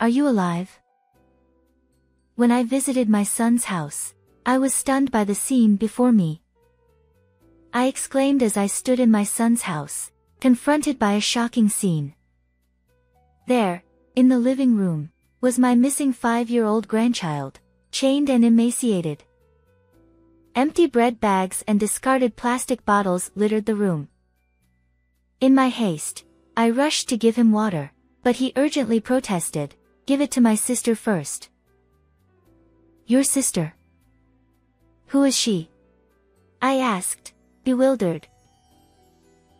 Are you alive? When I visited my son's house, I was stunned by the scene before me. I exclaimed as I stood in my son's house, confronted by a shocking scene. There, in the living room, was my missing 5-year-old grandchild, chained and emaciated. Empty bread bags and discarded plastic bottles littered the room. In my haste, I rushed to give him water, but he urgently protested, "Give it to my sister first." "Your sister? Who is she?" I asked, bewildered.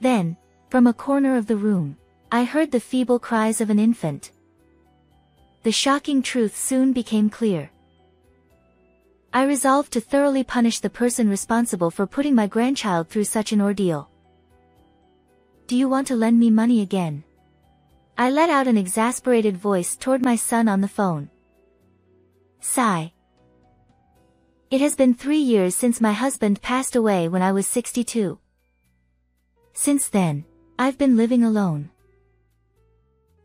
Then, from a corner of the room, I heard the feeble cries of an infant. The shocking truth soon became clear. I resolved to thoroughly punish the person responsible for putting my grandchild through such an ordeal. "Do you want to lend me money again?" I let out an exasperated voice toward my son on the phone. Sigh. It has been 3 years since my husband passed away when I was 62. Since then, I've been living alone.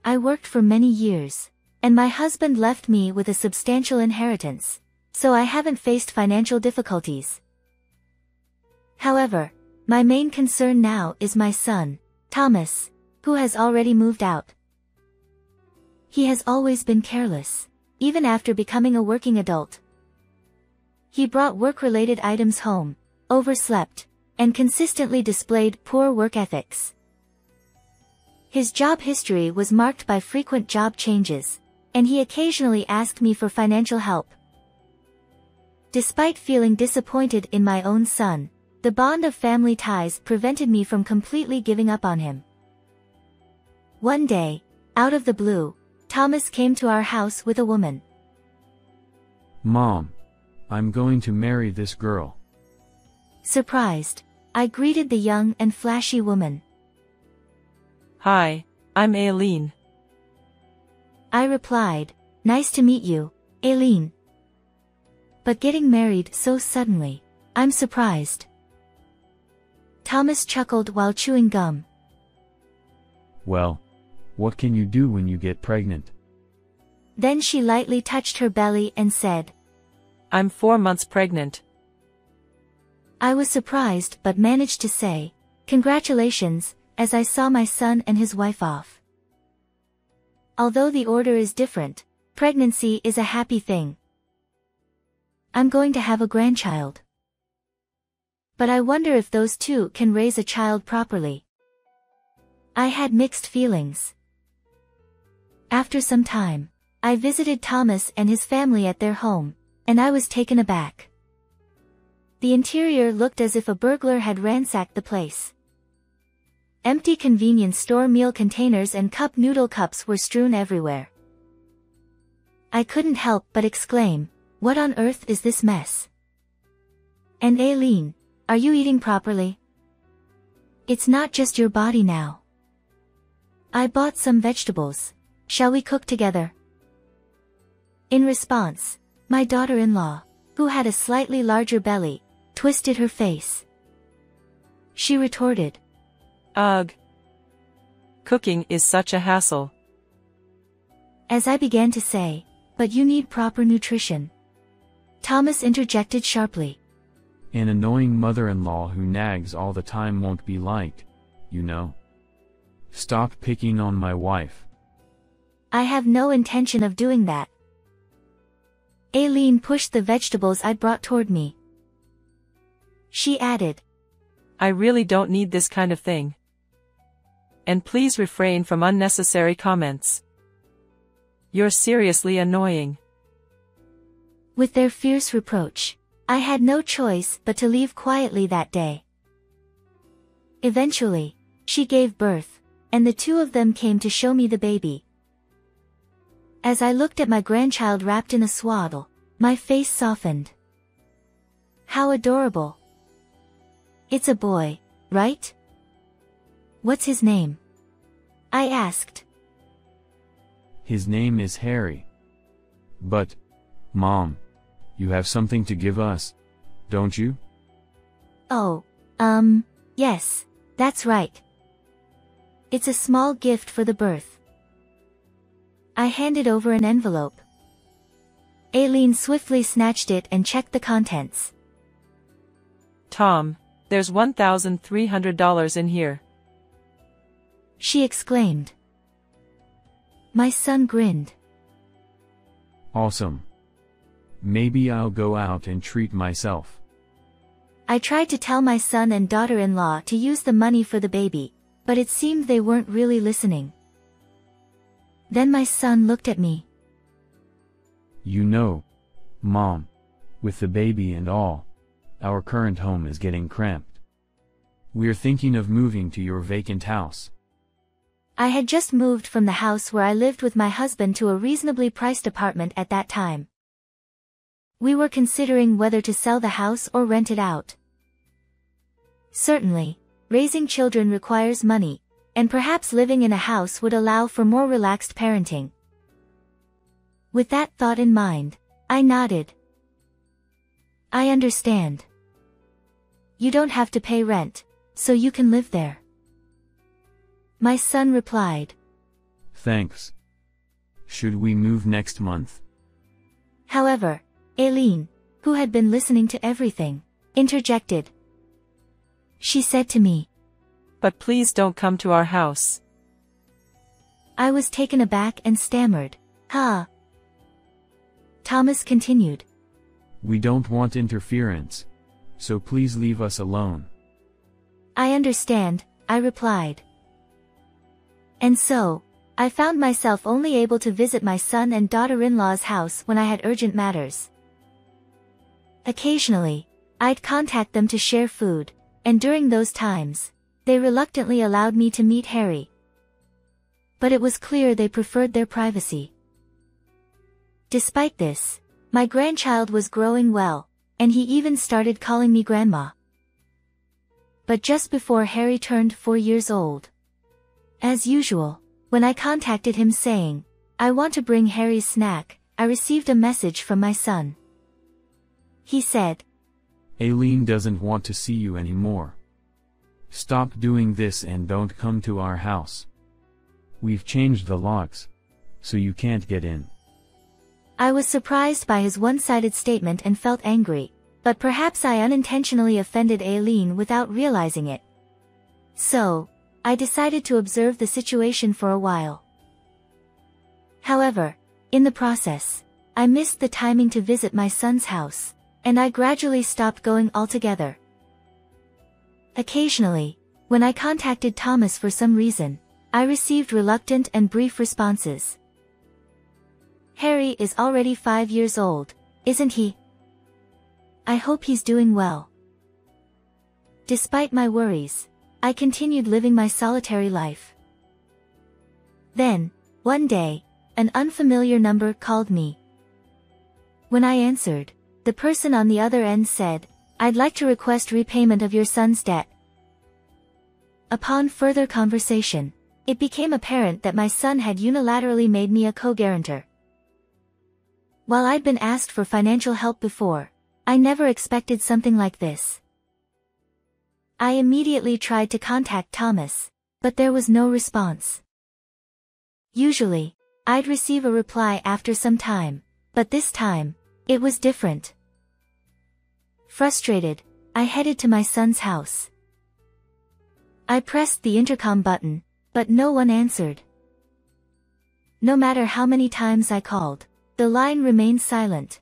I worked for many years, and my husband left me with a substantial inheritance, so I haven't faced financial difficulties. However, my main concern now is my son, Thomas, who has already moved out. He has always been careless, even after becoming a working adult. He brought work-related items home, overslept, and consistently displayed poor work ethics. His job history was marked by frequent job changes, and he occasionally asked me for financial help. Despite feeling disappointed in my own son, the bond of family ties prevented me from completely giving up on him. One day, out of the blue, Thomas came to our house with a woman. "Mom, I'm going to marry this girl." Surprised, I greeted the young and flashy woman. "Hi, I'm Aileen." I replied, "Nice to meet you, Aileen. But getting married so suddenly, I'm surprised." Thomas chuckled while chewing gum. "Well, what can you do when you get pregnant?" Then she lightly touched her belly and said, "I'm 4 months pregnant." I was surprised but managed to say, "Congratulations," as I saw my son and his wife off. Although the order is different, pregnancy is a happy thing. I'm going to have a grandchild. But I wonder if those two can raise a child properly. I had mixed feelings. After some time, I visited Thomas and his family at their home, and I was taken aback. The interior looked as if a burglar had ransacked the place. Empty convenience store meal containers and cup noodle cups were strewn everywhere. I couldn't help but exclaim, "What on earth is this mess?" "And Aileen, are you eating properly? It's not just your body now." "I bought some vegetables. Shall we cook together?" In response, my daughter-in-law, who had a slightly larger belly, twisted her face. She retorted, "Ugh. Cooking is such a hassle." As I began to say, "But you need proper nutrition," Thomas interjected sharply. "An annoying mother-in-law who nags all the time won't be liked, you know. Stop picking on my wife." "I have no intention of doing that." Aileen pushed the vegetables I'd brought toward me. She added, "I really don't need this kind of thing. And please refrain from unnecessary comments. You're seriously annoying." With their fierce reproach, I had no choice but to leave quietly that day. Eventually, she gave birth, and the two of them came to show me the baby. As I looked at my grandchild wrapped in a swaddle, my face softened. How adorable. "It's a boy, right? What's his name?" I asked. "His name is Harry. But, Mom, you have something to give us, don't you?" "Oh, yes, that's right. It's a small gift for the birth." I handed over an envelope. Aileen swiftly snatched it and checked the contents. Tom, there's $1,300 in here. She exclaimed. My son grinned. Awesome. Maybe I'll go out and treat myself. I tried to tell my son and daughter-in-law to use the money for the baby, but it seemed they weren't really listening. Then my son looked at me. You know, Mom, with the baby and all, our current home is getting cramped. We're thinking of moving to your vacant house. I had just moved from the house where I lived with my husband to a reasonably priced apartment at that time. We were considering whether to sell the house or rent it out. Certainly, raising children requires money, and perhaps living in a house would allow for more relaxed parenting. With that thought in mind, I nodded. I understand. You don't have to pay rent, so you can live there. My son replied. Thanks. Should we move next month? However, Aileen, who had been listening to everything, interjected. She said to me, But please don't come to our house. I was taken aback and stammered, Huh? Thomas continued. We don't want interference, so please leave us alone. I understand, I replied. And so, I found myself only able to visit my son and daughter-in-law's house when I had urgent matters. Occasionally, I'd contact them to share food, and during those times, they reluctantly allowed me to meet Harry. But it was clear they preferred their privacy. Despite this, my grandchild was growing well, and he even started calling me Grandma. But just before Harry turned 4 years old, as usual, when I contacted him saying, I want to bring Harry's snack, I received a message from my son. He said, Aileen doesn't want to see you anymore. Stop doing this and don't come to our house. We've changed the locks, so you can't get in. I was surprised by his one-sided statement and felt angry, but perhaps I unintentionally offended Aileen without realizing it. So, I decided to observe the situation for a while. However, in the process, I missed the timing to visit my son's house, and I gradually stopped going altogether. Occasionally, when I contacted Thomas for some reason, I received reluctant and brief responses. Harry is already 5 years old, isn't he? I hope he's doing well. Despite my worries, I continued living my solitary life. Then, one day, an unfamiliar number called me. When I answered, the person on the other end said, I'd like to request repayment of your son's debt. Upon further conversation, it became apparent that my son had unilaterally made me a co-guarantor. While I'd been asked for financial help before, I never expected something like this. I immediately tried to contact Thomas, but there was no response. Usually, I'd receive a reply after some time, but this time, it was different. Frustrated, I headed to my son's house. I pressed the intercom button, but no one answered. No matter how many times I called, the line remained silent.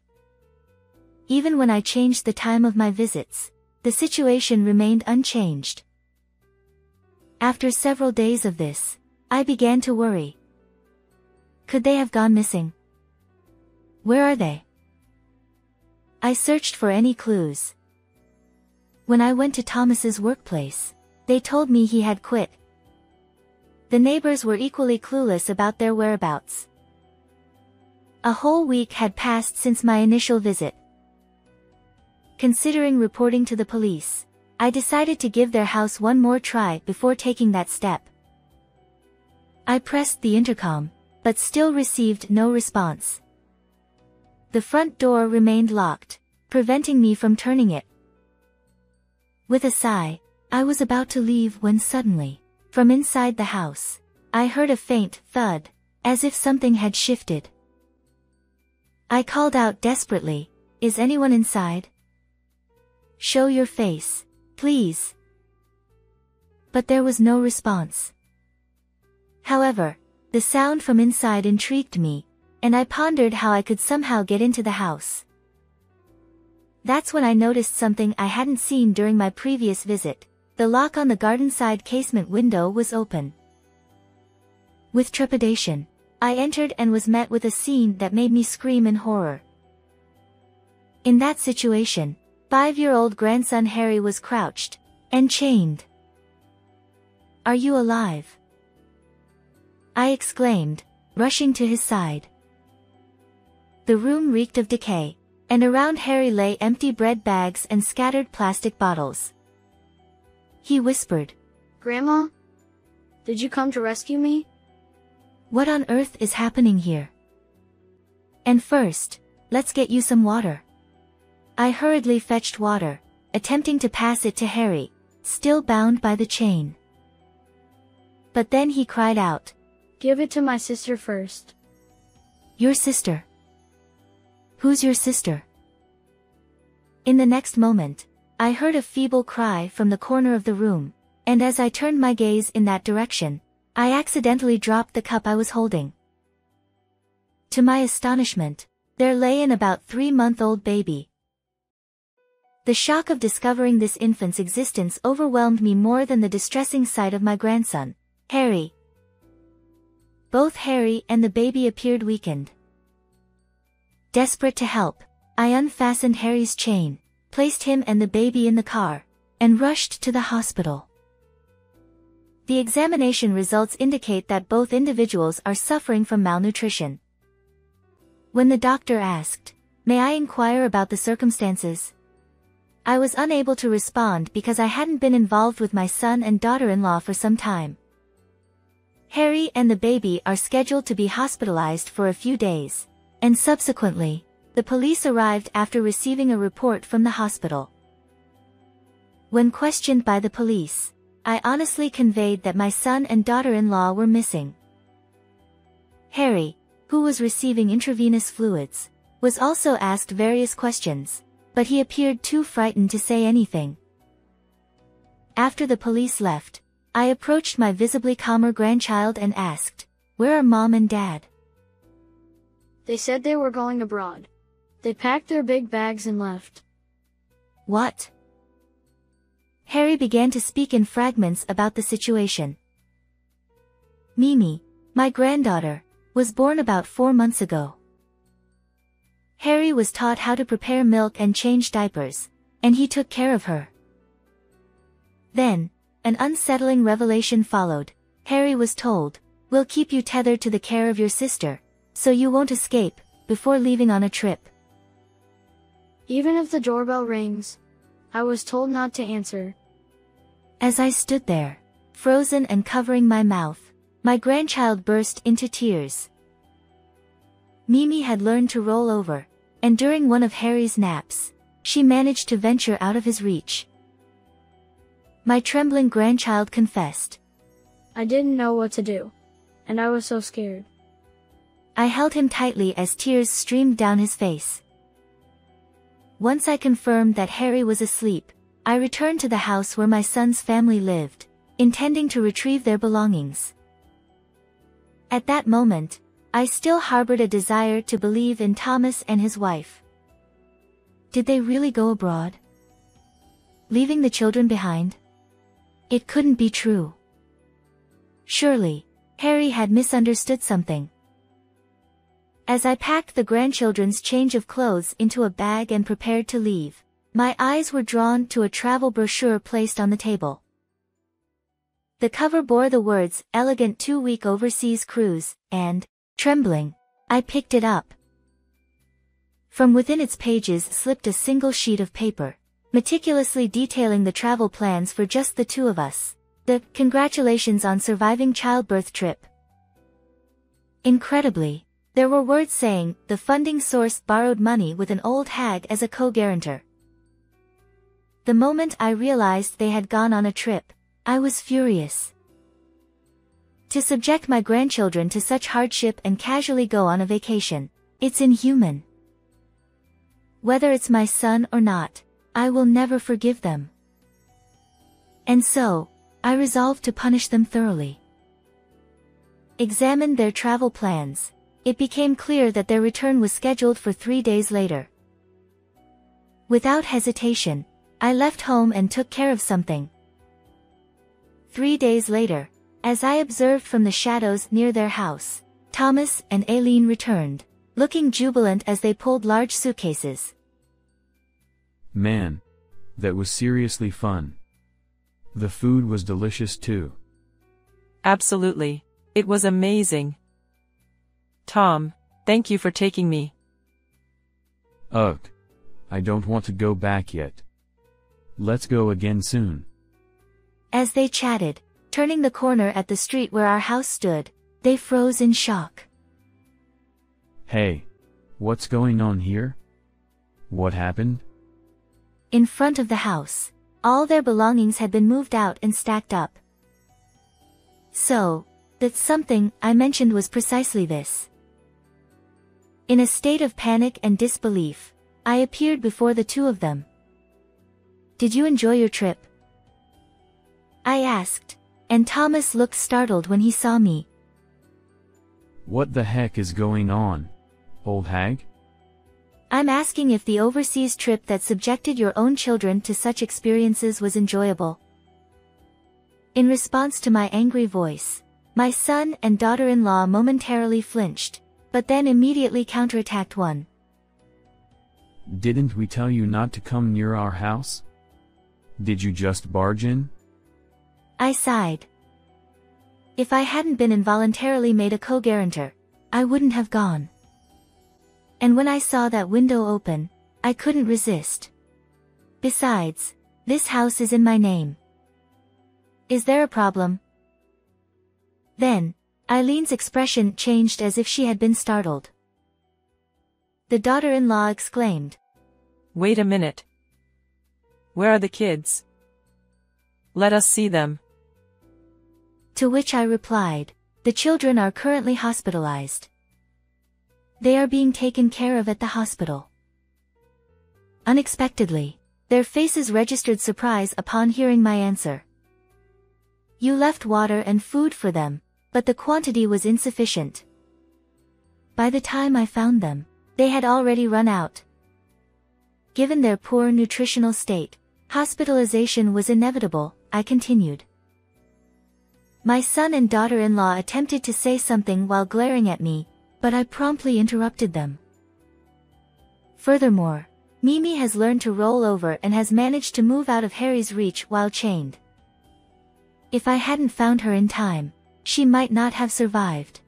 Even when I changed the time of my visits, the situation remained unchanged. After several days of this, I began to worry. Could they have gone missing? Where are they? I searched for any clues. When I went to Thomas's workplace, they told me he had quit. The neighbors were equally clueless about their whereabouts. A whole week had passed since my initial visit. Considering reporting to the police, I decided to give their house one more try before taking that step. I pressed the intercom, but still received no response. The front door remained locked, preventing me from turning it. With a sigh, I was about to leave when suddenly, from inside the house, I heard a faint thud, as if something had shifted. I called out desperately, "Is anyone inside? Show your face, please." But there was no response. However, the sound from inside intrigued me, and I pondered how I could somehow get into the house. That's when I noticed something I hadn't seen during my previous visit. The lock on the garden side casement window was open. With trepidation, I entered and was met with a scene that made me scream in horror. In that situation, 5-year-old grandson Harry was crouched and chained. "Are you alive?" I exclaimed, rushing to his side. The room reeked of decay, and around Harry lay empty bread bags and scattered plastic bottles. He whispered, "Grandma? Did you come to rescue me?" "What on earth is happening here? And first, let's get you some water." I hurriedly fetched water, attempting to pass it to Harry, still bound by the chain. But then he cried out, "Give it to my sister first." "Your sister? Who's your sister?" In the next moment, I heard a feeble cry from the corner of the room, and as I turned my gaze in that direction, I accidentally dropped the cup I was holding. To my astonishment, there lay an about 3-month-old baby. The shock of discovering this infant's existence overwhelmed me more than the distressing sight of my grandson, Harry. Both Harry and the baby appeared weakened. Desperate to help, I unfastened Harry's chain, placed him and the baby in the car, and rushed to the hospital. The examination results indicate that both individuals are suffering from malnutrition. When the doctor asked, "May I inquire about the circumstances?" I was unable to respond because I hadn't been involved with my son and daughter-in-law for some time. Harry and the baby are scheduled to be hospitalized for a few days, and subsequently, the police arrived after receiving a report from the hospital. When questioned by the police, I honestly conveyed that my son and daughter-in-law were missing. Harry, who was receiving intravenous fluids, was also asked various questions, but he appeared too frightened to say anything. After the police left, I approached my visibly calmer grandchild and asked, "Where are Mom and Dad?" "They said they were going abroad. They packed their big bags and left." "What?" Harry began to speak in fragments about the situation. "Mimi, my granddaughter, was born about 4 months ago. Harry was taught how to prepare milk and change diapers, and he took care of her. Then, an unsettling revelation followed. Harry was told, 'We'll keep you tethered to the care of your sister, so you won't escape,' before leaving on a trip. Even if the doorbell rings, I was told not to answer." As I stood there, frozen and covering my mouth, my grandchild burst into tears. Mimi had learned to roll over, and during one of Harry's naps, she managed to venture out of his reach. My trembling grandchild confessed, "I didn't know what to do, and I was so scared." I held him tightly as tears streamed down his face. Once I confirmed that Harry was asleep, I returned to the house where my son's family lived, intending to retrieve their belongings. At that moment, I still harbored a desire to believe in Thomas and his wife. Did they really go abroad, leaving the children behind? It couldn't be true. Surely, Harry had misunderstood something. As I packed the grandchildren's change of clothes into a bag and prepared to leave, my eyes were drawn to a travel brochure placed on the table. The cover bore the words, "Elegant 2-week overseas cruise," and, trembling, I picked it up. From within its pages slipped a single sheet of paper, meticulously detailing the travel plans for just the two of us. The "Congratulations on surviving childbirth trip." Incredibly, there were words saying, "The funding source borrowed money with an old hag as a co-guarantor." The moment I realized they had gone on a trip, I was furious. To subject my grandchildren to such hardship and casually go on a vacation. It's inhuman. Whether it's my son or not, I will never forgive them. And so, I resolved to punish them thoroughly. Examined their travel plans. It became clear that their return was scheduled for 3 days later. Without hesitation, I left home and took care of something. 3 days later, as I observed from the shadows near their house, Thomas and Aileen returned, looking jubilant as they pulled large suitcases. Man, that was seriously fun. The food was delicious too. Absolutely. It was amazing. Tom, thank you for taking me. Ugh. I don't want to go back yet. Let's go again soon. As they chatted, turning the corner at the street where our house stood, they froze in shock. Hey, what's going on here? What happened? In front of the house, all their belongings had been moved out and stacked up. So, that something I mentioned was precisely this. In a state of panic and disbelief, I appeared before the two of them. Did you enjoy your trip? I asked, and Thomas looked startled when he saw me. What the heck is going on, old hag? I'm asking if the overseas trip that subjected your own children to such experiences was enjoyable. In response to my angry voice, my son and daughter-in-law momentarily flinched, but then immediately counterattacked one. Didn't we tell you not to come near our house? Did you just barge in? I sighed. If I hadn't been involuntarily made a co-guarantor, I wouldn't have gone. And when I saw that window open, I couldn't resist. Besides, this house is in my name. Is there a problem? Then, Eileen's expression changed as if she had been startled. The daughter-in-law exclaimed, Wait a minute. Where are the kids? Let us see them. To which I replied, the children are currently hospitalized. They are being taken care of at the hospital. Unexpectedly, their faces registered surprise upon hearing my answer. You left water and food for them, but the quantity was insufficient. By the time I found them, they had already run out. Given their poor nutritional state, hospitalization was inevitable, I continued. My son and daughter-in-law attempted to say something while glaring at me, but I promptly interrupted them. Furthermore, Mimi has learned to roll over and has managed to move out of Harry's reach while chained. If I hadn't found her in time, she might not have survived.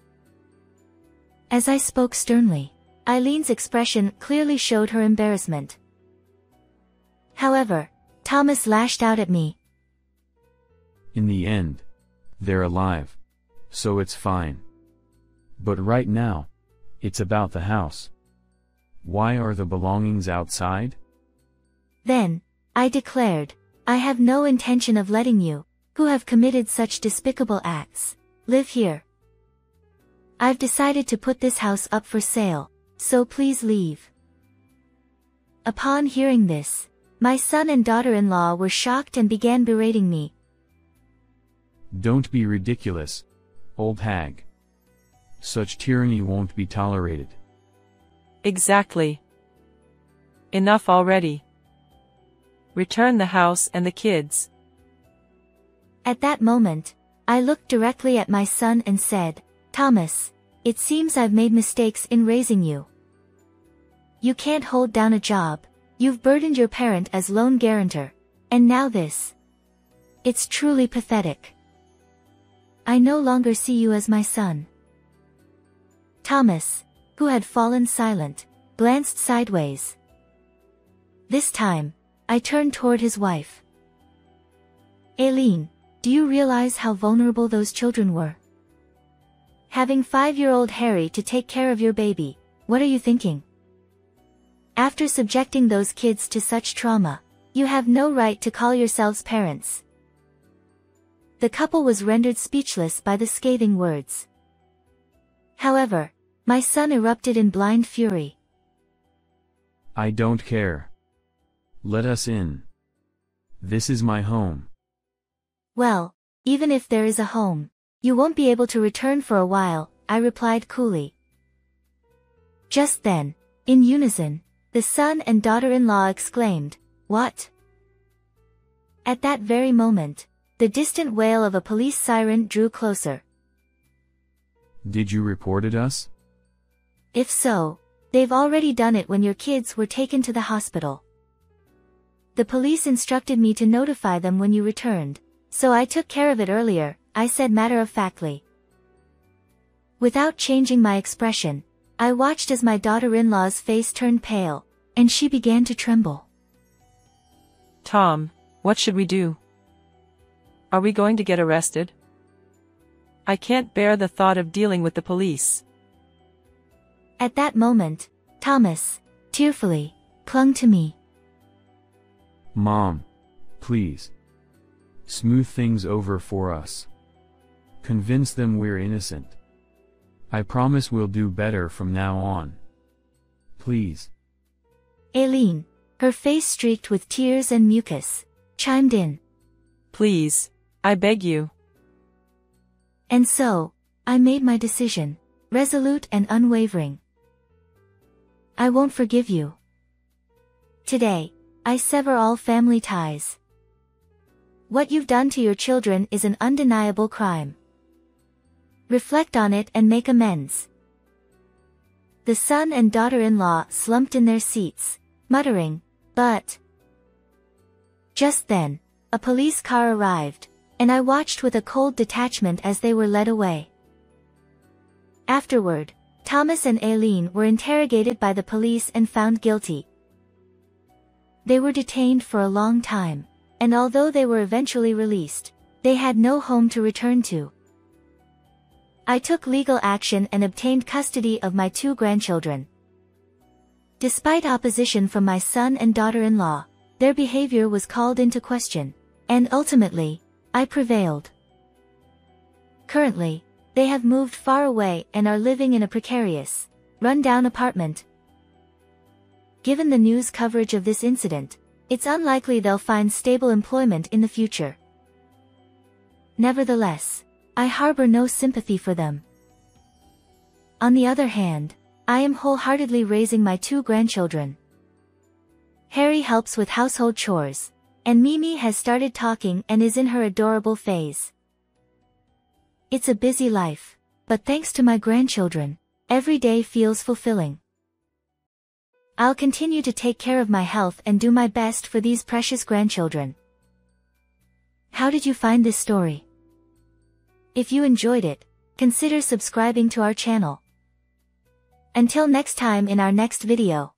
As I spoke sternly, Eileen's expression clearly showed her embarrassment. However, Thomas lashed out at me. In the end, they're alive. So it's fine. But right now, it's about the house. Why are the belongings outside? Then, I declared, I have no intention of letting you, who have committed such despicable acts, live here. I've decided to put this house up for sale, so please leave. Upon hearing this, my son and daughter-in-law were shocked and began berating me. Don't be ridiculous, old hag. Such tyranny won't be tolerated. Exactly. Enough already. Return the house and the kids. At that moment, I looked directly at my son and said, Thomas, it seems I've made mistakes in raising you. You can't hold down a job, you've burdened your parent as lone guarantor, and now this. It's truly pathetic. I no longer see you as my son. Thomas, who had fallen silent, glanced sideways. This time, I turned toward his wife. Aileen, do you realize how vulnerable those children were? Having 5-year-old Harry to take care of your baby, what are you thinking? After subjecting those kids to such trauma, you have no right to call yourselves parents. the couple was rendered speechless by the scathing words. However, my son erupted in blind fury. I don't care. Let us in. This is my home. Well, even if there is a home, you won't be able to return for a while, I replied coolly. Just then, in unison, the son and daughter-in-law exclaimed, "What?" At that very moment, the distant wail of a police siren drew closer. Did you report us? If so, they've already done it when your kids were taken to the hospital. The police instructed me to notify them when you returned, so I took care of it earlier, I said matter-of-factly. Without changing my expression, I watched as my daughter-in-law's face turned pale, and she began to tremble. Tom, what should we do? Are we going to get arrested? I can't bear the thought of dealing with the police. At that moment, Thomas, tearfully, clung to me. Mom, please. Smooth things over for us. Convince them we're innocent. I promise we'll do better from now on. Please. Aileen, her face streaked with tears and mucus, chimed in. Please, I beg you. And so, I made my decision, resolute and unwavering. I won't forgive you. Today, I sever all family ties. What you've done to your children is an undeniable crime. Reflect on it and make amends. The son and daughter-in-law slumped in their seats, muttering, "But..." Just then, a police car arrived, and I watched with a cold detachment as they were led away. Afterward, Thomas and Aileen were interrogated by the police and found guilty. They were detained for a long time, and although they were eventually released, they had no home to return to. I took legal action and obtained custody of my 2 grandchildren. Despite opposition from my son and daughter-in-law, their behavior was called into question, and ultimately, I prevailed. Currently, they have moved far away and are living in a precarious, run-down apartment. Given the news coverage of this incident, it's unlikely they'll find stable employment in the future. Nevertheless, I harbor no sympathy for them. On the other hand, I am wholeheartedly raising my 2 grandchildren. Harry helps with household chores, and Mimi has started talking and is in her adorable phase. It's a busy life, but thanks to my grandchildren, every day feels fulfilling. I'll continue to take care of my health and do my best for these precious grandchildren. How did you find this story? If you enjoyed it, consider subscribing to our channel. Until next time in our next video.